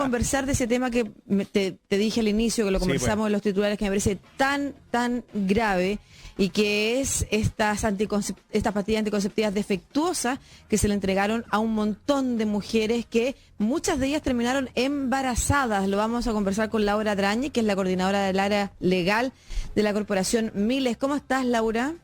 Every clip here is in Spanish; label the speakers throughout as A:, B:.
A: conversar de ese tema que te dije al inicio, que lo conversamos en los titulares, que me parece tan grave, y que es estas pastillas anticonceptivas defectuosas que se le entregaron a un montón de mujeres, que muchas de ellas terminaron embarazadas. Lo vamos a conversar con Laura Drañi, que es la coordinadora del área legal de la corporación Miles. ¿Cómo estás, Laura?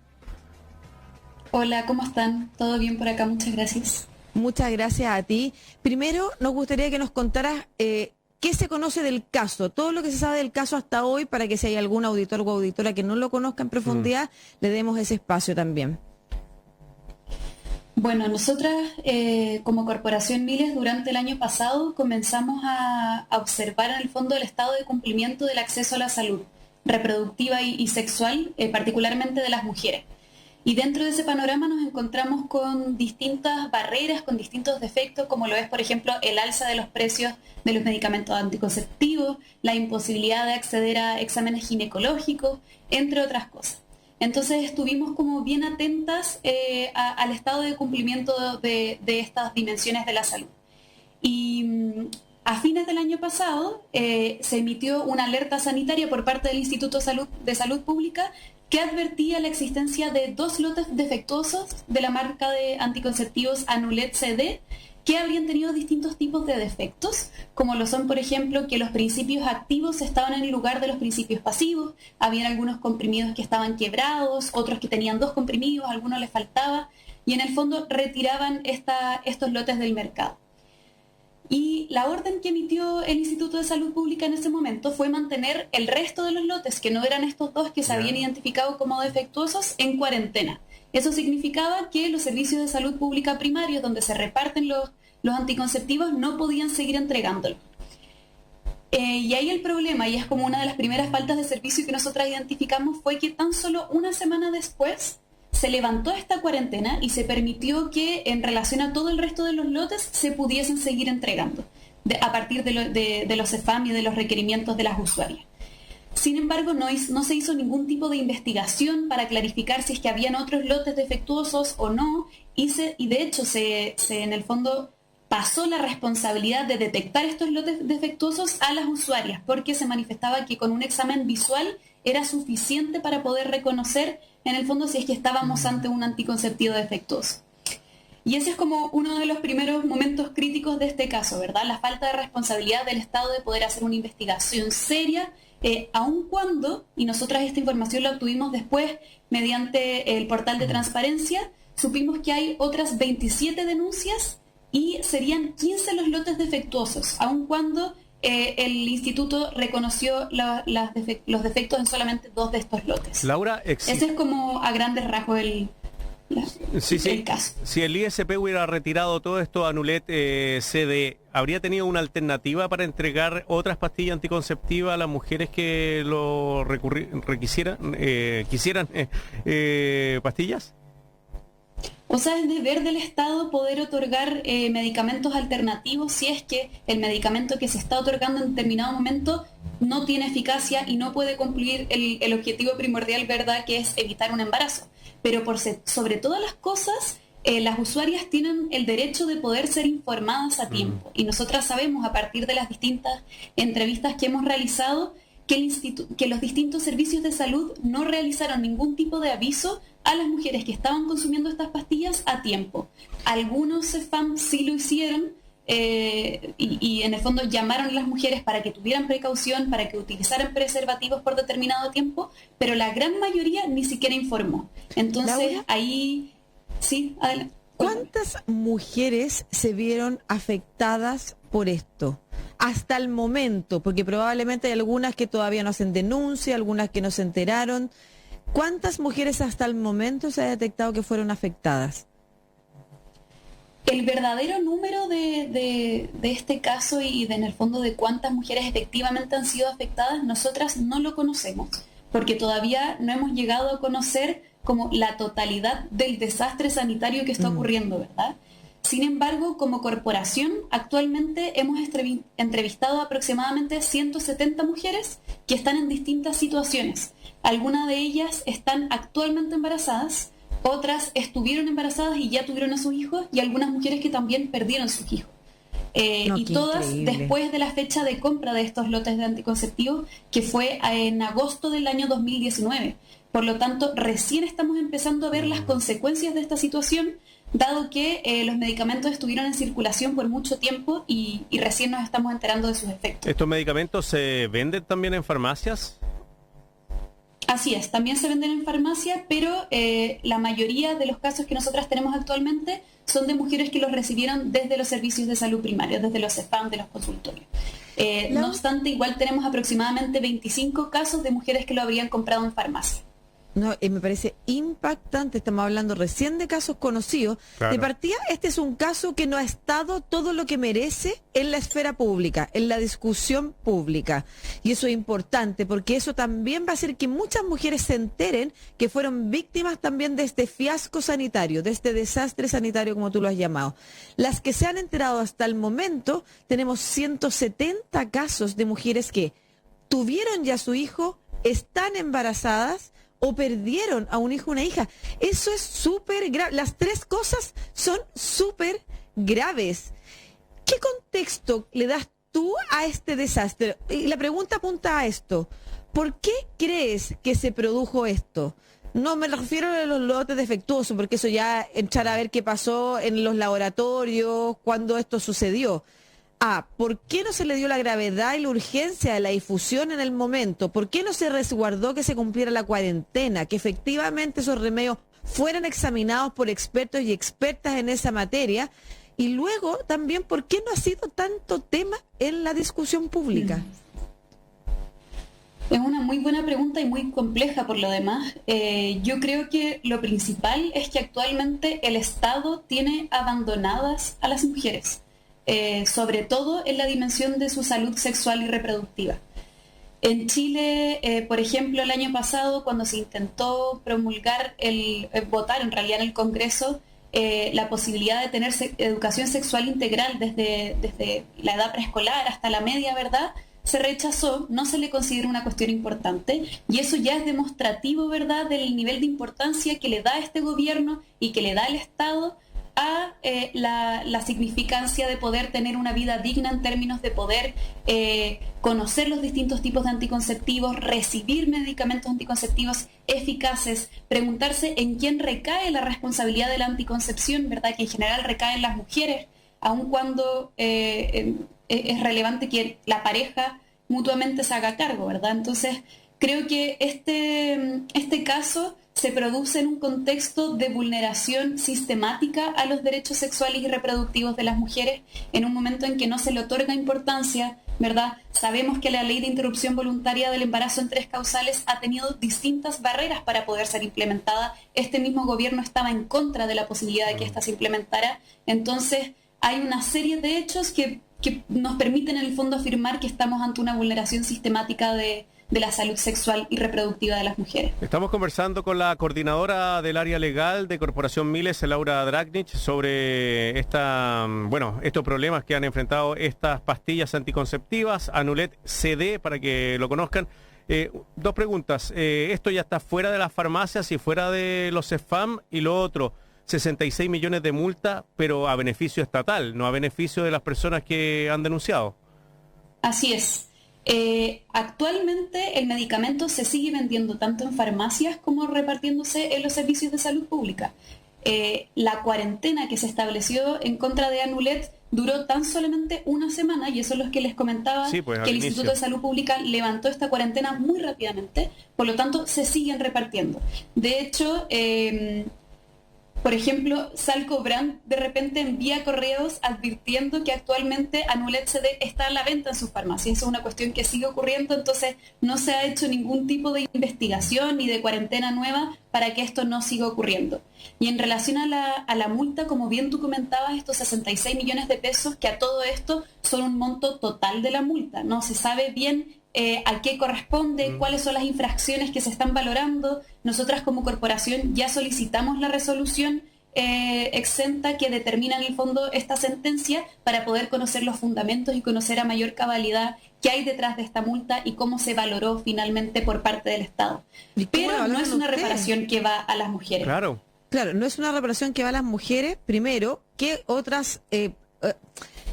B: Hola, ¿cómo están? ¿Todo bien por acá? Muchas gracias.
A: Muchas gracias a ti. Primero, nos gustaría que nos contaras qué se conoce del caso, todo lo que se sabe del caso hasta hoy, para que si hay algún auditor o auditora que no lo conozca en profundidad, le demos ese espacio también.
B: Bueno, nosotras como Corporación Miles durante el año pasado comenzamos a observar en el fondo el estado de cumplimiento del acceso a la salud reproductiva y sexual, particularmente de las mujeres. Y dentro de ese panorama nos encontramos con distintas barreras, con distintos defectos, como lo es, por ejemplo, el alza de los precios de los medicamentos anticonceptivos, la imposibilidad de acceder a exámenes ginecológicos, entre otras cosas. Entonces estuvimos como bien atentas al estado de cumplimiento de estas dimensiones de la salud. Y a fines del año pasado se emitió una alerta sanitaria por parte del Instituto de Salud Pública que advertía la existencia de 2 lotes defectuosos de la marca de anticonceptivos Anulet CD, que habrían tenido distintos tipos de defectos, como lo son, por ejemplo, que los principios activos estaban en el lugar de los principios pasivos, habían algunos comprimidos que estaban quebrados, otros que tenían 2 comprimidos, algunos les faltaba, y en el fondo retiraban estos lotes del mercado. Y la orden que emitió el Instituto de Salud Pública en ese momento fue mantener el resto de los lotes, que no eran estos 2 que se habían identificado como defectuosos, en cuarentena. Eso significaba que los servicios de salud pública primarios, donde se reparten los anticonceptivos, no podían seguir entregándolos. Y ahí el problema, y es como una de las primeras faltas de servicio que nosotras identificamos, fue que tan solo una semana después se levantó esta cuarentena y se permitió que en relación a todo el resto de los lotes se pudiesen seguir entregando a partir de los CEFAM y de los requerimientos de las usuarias. Sin embargo, no se hizo ningún tipo de investigación para clarificar si es que habían otros lotes defectuosos o no, y de hecho en el fondo pasó la responsabilidad de detectar estos lotes defectuosos a las usuarias, porque se manifestaba que con un examen visual era suficiente para poder reconocer en el fondo si es que estábamos ante un anticonceptivo defectuoso. Y ese es como uno de los primeros momentos críticos de este caso, ¿verdad? La falta de responsabilidad del Estado de poder hacer una investigación seria, aun cuando, y nosotras esta información la obtuvimos después mediante el portal de transparencia, supimos que hay otras 27 denuncias y serían 15 los lotes defectuosos, aun cuando el instituto reconoció los defectos en solamente 2 de estos lotes.
C: Laura,
B: ese es como a grandes rasgos el caso.
C: Si el ISP hubiera retirado todo esto Anulet CD, ¿habría tenido una alternativa para entregar otras pastillas anticonceptivas a las mujeres que lo quisieran pastillas?
B: O sea, es deber del Estado poder otorgar medicamentos alternativos si es que el medicamento que se está otorgando en determinado momento no tiene eficacia y no puede cumplir el objetivo primordial, ¿verdad?, que es evitar un embarazo. Pero sobre todas las cosas, las usuarias tienen el derecho de poder ser informadas a tiempo. Y nosotras sabemos, a partir de las distintas entrevistas que hemos realizado, que los distintos servicios de salud no realizaron ningún tipo de aviso a las mujeres que estaban consumiendo estas pastillas a tiempo. Algunos CEFAM sí lo hicieron y en el fondo llamaron a las mujeres para que tuvieran precaución, para que utilizaran preservativos por determinado tiempo, pero la gran mayoría ni siquiera informó. Entonces,
A: Laura,
B: ahí... Sí, adelante.
A: ¿Cuántas mujeres se vieron afectadas por esto? Hasta el momento, porque probablemente hay algunas que todavía no hacen denuncia, algunas que no se enteraron. ¿Cuántas mujeres hasta el momento se ha detectado que fueron afectadas?
B: El verdadero número de este caso y en el fondo de cuántas mujeres efectivamente han sido afectadas, nosotras no lo conocemos, porque todavía no hemos llegado a conocer como la totalidad del desastre sanitario que está ocurriendo, ¿verdad? Sin embargo, como corporación, actualmente hemos entrevistado aproximadamente 170 mujeres que están en distintas situaciones. Algunas de ellas están actualmente embarazadas, otras estuvieron embarazadas y ya tuvieron a sus hijos, y algunas mujeres que también perdieron sus hijos. y todas increíble. Después de la fecha de compra de estos lotes de anticonceptivos, que fue en agosto del año 2019. Por lo tanto, recién estamos empezando a ver las consecuencias de esta situación, dado que los medicamentos estuvieron en circulación por mucho tiempo y recién nos estamos enterando de sus efectos.
C: ¿Estos medicamentos se venden también en farmacias?
B: Así es, también se venden en farmacia, pero la mayoría de los casos que nosotras tenemos actualmente son de mujeres que los recibieron desde los servicios de salud primarios, desde los CEFAM, de los consultorios. No obstante, igual tenemos aproximadamente 25 casos de mujeres que lo habrían comprado en farmacia.
A: No, me parece impactante, estamos hablando recién de casos conocidos. Claro. De partida, este es un caso que no ha estado todo lo que merece en la esfera pública, en la discusión pública. Y eso es importante, porque eso también va a hacer que muchas mujeres se enteren que fueron víctimas también de este fiasco sanitario, de este desastre sanitario, como tú lo has llamado. Las que se han enterado hasta el momento, tenemos 170 casos de mujeres que tuvieron ya su hijo, están embarazadas, o perdieron a un hijo o una hija. Eso es súper grave. Las tres cosas son súper graves. ¿Qué contexto le das tú a este desastre? Y la pregunta apunta a esto. ¿Por qué crees que se produjo esto? No me refiero a los lotes defectuosos, porque eso ya echar a ver qué pasó en los laboratorios, cuando esto sucedió. ¿Por qué no se le dio la gravedad y la urgencia de la difusión en el momento? ¿Por qué no se resguardó que se cumpliera la cuarentena? Que efectivamente esos remedios fueran examinados por expertos y expertas en esa materia. Y luego también, ¿por qué no ha sido tanto tema en la discusión pública?
B: Es una muy buena pregunta y muy compleja por lo demás. Yo creo que lo principal es que actualmente el Estado tiene abandonadas a las mujeres. Sobre todo en la dimensión de su salud sexual y reproductiva. En Chile, por ejemplo, el año pasado, cuando se intentó promulgar, votar en realidad en el Congreso, la posibilidad de tener educación sexual integral desde la edad preescolar hasta la media, ¿verdad?, se rechazó, no se le considera una cuestión importante, y eso ya es demostrativo, ¿verdad?, del nivel de importancia que le da este gobierno y que le da el Estado a la significancia de poder tener una vida digna en términos de poder conocer los distintos tipos de anticonceptivos, recibir medicamentos anticonceptivos eficaces, preguntarse en quién recae la responsabilidad de la anticoncepción, ¿verdad?, que en general recae en las mujeres, aun cuando es relevante que la pareja mutuamente se haga cargo, ¿verdad? Entonces, creo que este caso se produce en un contexto de vulneración sistemática a los derechos sexuales y reproductivos de las mujeres, en un momento en que no se le otorga importancia, ¿verdad? Sabemos que la ley de interrupción voluntaria del embarazo en 3 causales ha tenido distintas barreras para poder ser implementada. Este mismo gobierno estaba en contra de la posibilidad de que esta se implementara. Entonces, hay una serie de hechos que nos permiten en el fondo afirmar que estamos ante una vulneración sistemática de la salud sexual y reproductiva de las mujeres.
C: Estamos conversando con la coordinadora del área legal de Corporación Miles, Laura Dragnich, sobre estos problemas que han enfrentado estas pastillas anticonceptivas, Anulet CD, para que lo conozcan. 2 preguntas. Esto ya está fuera de las farmacias y fuera de los CEFAM, y lo otro, 66 millones de multa, pero a beneficio estatal, no a beneficio de las personas que han denunciado.
B: Así es. Actualmente el medicamento se sigue vendiendo tanto en farmacias como repartiéndose en los servicios de salud pública. La cuarentena que se estableció en contra de Anulet duró tan solamente una semana, y eso es lo que les comentaba,
C: sí, pues,
B: que el Instituto de Salud Pública levantó esta cuarentena muy rápidamente, por lo tanto se siguen repartiendo. De hecho, por ejemplo, Salcobrand de repente envía correos advirtiendo que actualmente Anulet CD está a la venta en sus farmacias. Eso es una cuestión que sigue ocurriendo, entonces no se ha hecho ningún tipo de investigación ni de cuarentena nueva para que esto no siga ocurriendo. Y en relación a la multa, como bien tú comentabas, estos 66 millones de pesos, que a todo esto son un monto total de la multa. No se sabe bien a qué corresponde, cuáles son las infracciones que se están valorando. Nosotras como corporación ya solicitamos la resolución exenta que determina en el fondo esta sentencia para poder conocer los fundamentos y conocer a mayor cabalidad qué hay detrás de esta multa y cómo se valoró finalmente por parte del Estado. Pero no es una reparación que va a las mujeres.
C: Claro,
A: no es una reparación que va a las mujeres. Primero, ¿qué otras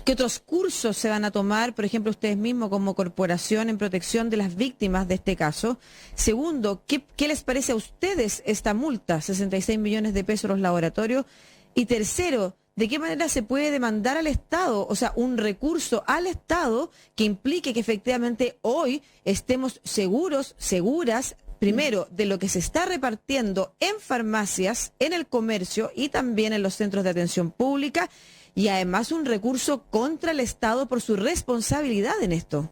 A: ¿Qué otros cursos se van a tomar, por ejemplo, ustedes mismos como corporación en protección de las víctimas de este caso? Segundo, ¿qué les parece a ustedes esta multa, 66 millones de pesos a los laboratorios? Y tercero, ¿de qué manera se puede demandar al Estado, o sea, un recurso al Estado que implique que efectivamente hoy estemos seguros, seguras, primero, de lo que se está repartiendo en farmacias, en el comercio y también en los centros de atención pública, y además un recurso contra el Estado por su responsabilidad en esto?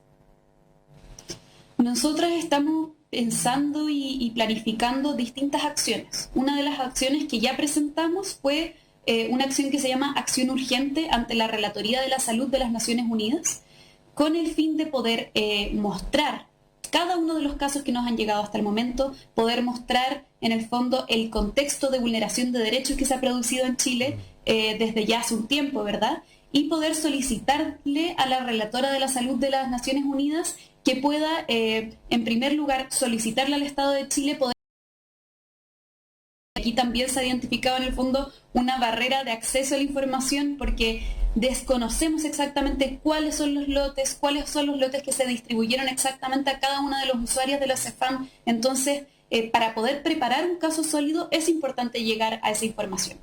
B: Nosotras estamos pensando y planificando distintas acciones. Una de las acciones que ya presentamos fue una acción que se llama Acción Urgente ante la Relatoría de la Salud de las Naciones Unidas, con el fin de poder mostrar cada uno de los casos que nos han llegado hasta el momento, poder mostrar en el fondo el contexto de vulneración de derechos que se ha producido en Chile desde ya hace un tiempo, ¿verdad? Y poder solicitarle a la Relatora de la Salud de las Naciones Unidas que pueda, en primer lugar, solicitarle al Estado de Chile poder... Aquí también se ha identificado en el fondo una barrera de acceso a la información porque desconocemos exactamente cuáles son los lotes que se distribuyeron exactamente a cada uno de los usuarios de los CEFAM. Entonces, para poder preparar un caso sólido es importante llegar a esa información.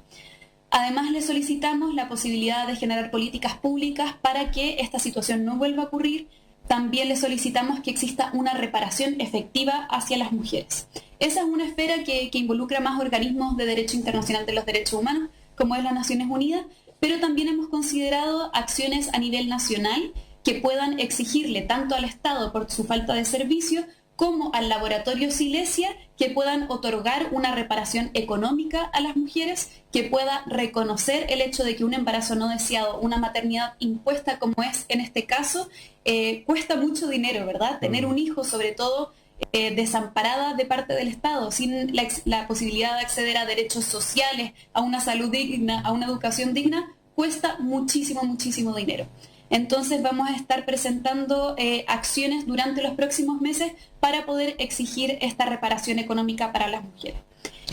B: Además, le solicitamos la posibilidad de generar políticas públicas para que esta situación no vuelva a ocurrir. También le solicitamos que exista una reparación efectiva hacia las mujeres. Esa es una esfera que involucra más organismos de derecho internacional de los derechos humanos, como es las Naciones Unidas, pero también hemos considerado acciones a nivel nacional que puedan exigirle tanto al Estado por su falta de servicio, como al laboratorio Silesia, que puedan otorgar una reparación económica a las mujeres, que pueda reconocer el hecho de que un embarazo no deseado, una maternidad impuesta como es en este caso, cuesta mucho dinero, ¿verdad? Tener un hijo, sobre todo, desamparada de parte del Estado, sin la posibilidad de acceder a derechos sociales, a una salud digna, a una educación digna, cuesta muchísimo, muchísimo dinero. Entonces vamos a estar presentando acciones durante los próximos meses para poder exigir esta reparación económica para las mujeres.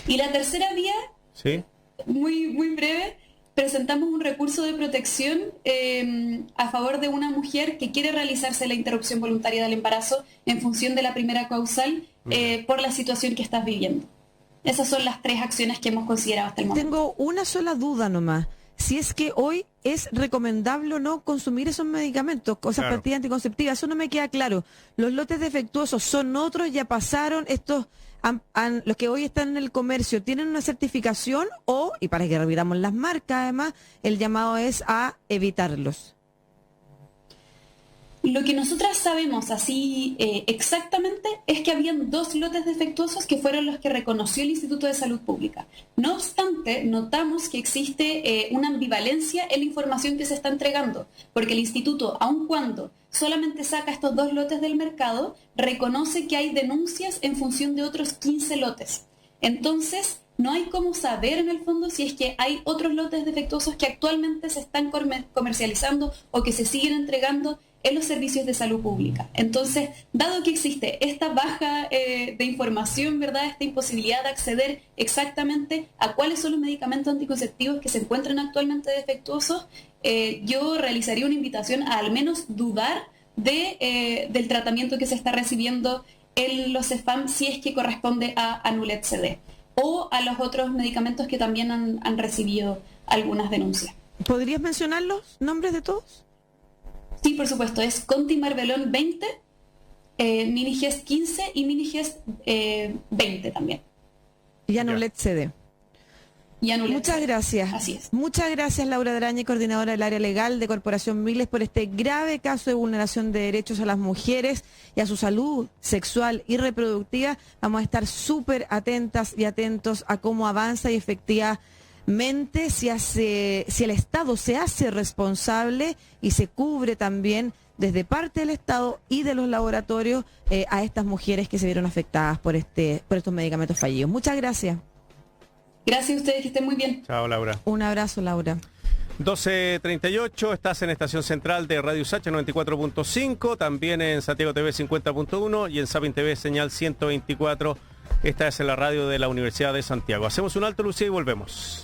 B: Y la tercera vía, ¿sí?, muy, muy breve, presentamos un recurso de protección a favor de una mujer que quiere realizarse la interrupción voluntaria del embarazo en función de la primera causal por la situación que estás viviendo. Esas son las tres acciones que hemos considerado hasta el momento.
A: Tengo una sola duda nomás. Si es que hoy es recomendable o no consumir esos medicamentos, cosas pastillas anticonceptivas, eso no me queda claro. Los lotes defectuosos son otros, ya pasaron, estos, los que hoy están en el comercio, ¿tienen una certificación o, y para que reviramos las marcas además, el llamado es a evitarlos?
B: Lo que nosotras sabemos así exactamente es que habían 2 lotes defectuosos que fueron los que reconoció el Instituto de Salud Pública. No obstante, notamos que existe una ambivalencia en la información que se está entregando, porque el Instituto, aun cuando solamente saca estos 2 lotes del mercado, reconoce que hay denuncias en función de otros 15 lotes. Entonces, no hay cómo saber en el fondo si es que hay otros lotes defectuosos que actualmente se están comercializando o que se siguen entregando en los servicios de salud pública. Entonces, dado que existe esta baja de información, ¿verdad?, esta imposibilidad de acceder exactamente a cuáles son los medicamentos anticonceptivos que se encuentran actualmente defectuosos, yo realizaría una invitación a al menos dudar del tratamiento que se está recibiendo en los CEFAM si es que corresponde a Anulet CD o a los otros medicamentos que también han recibido algunas denuncias.
A: ¿Podrías mencionar los nombres de todos?
B: Sí, por supuesto, es Contimarbelón 20, Minigest 15 y Minigest 20 también.
A: Y Anulet CD. Muchas gracias.
B: Así es.
A: Muchas gracias, Laura Drañe, coordinadora del área legal de Corporación Miles, por este grave caso de vulneración de derechos a las mujeres y a su salud sexual y reproductiva. Vamos a estar súper atentas y atentos a cómo avanza y efectivamente si el Estado se hace responsable y se cubre también desde parte del Estado y de los laboratorios a estas mujeres que se vieron afectadas por estos medicamentos fallidos. Muchas gracias.
B: Gracias a ustedes, que estén muy bien.
C: Chao, Laura.
A: Un abrazo, Laura.
C: 12:38, estás en Estación Central de Radio Sacha 94.5, también en Santiago TV 50.1 y en Sapin TV señal 124. Esta es la radio de la Universidad de Santiago. Hacemos un alto, Lucía, y volvemos.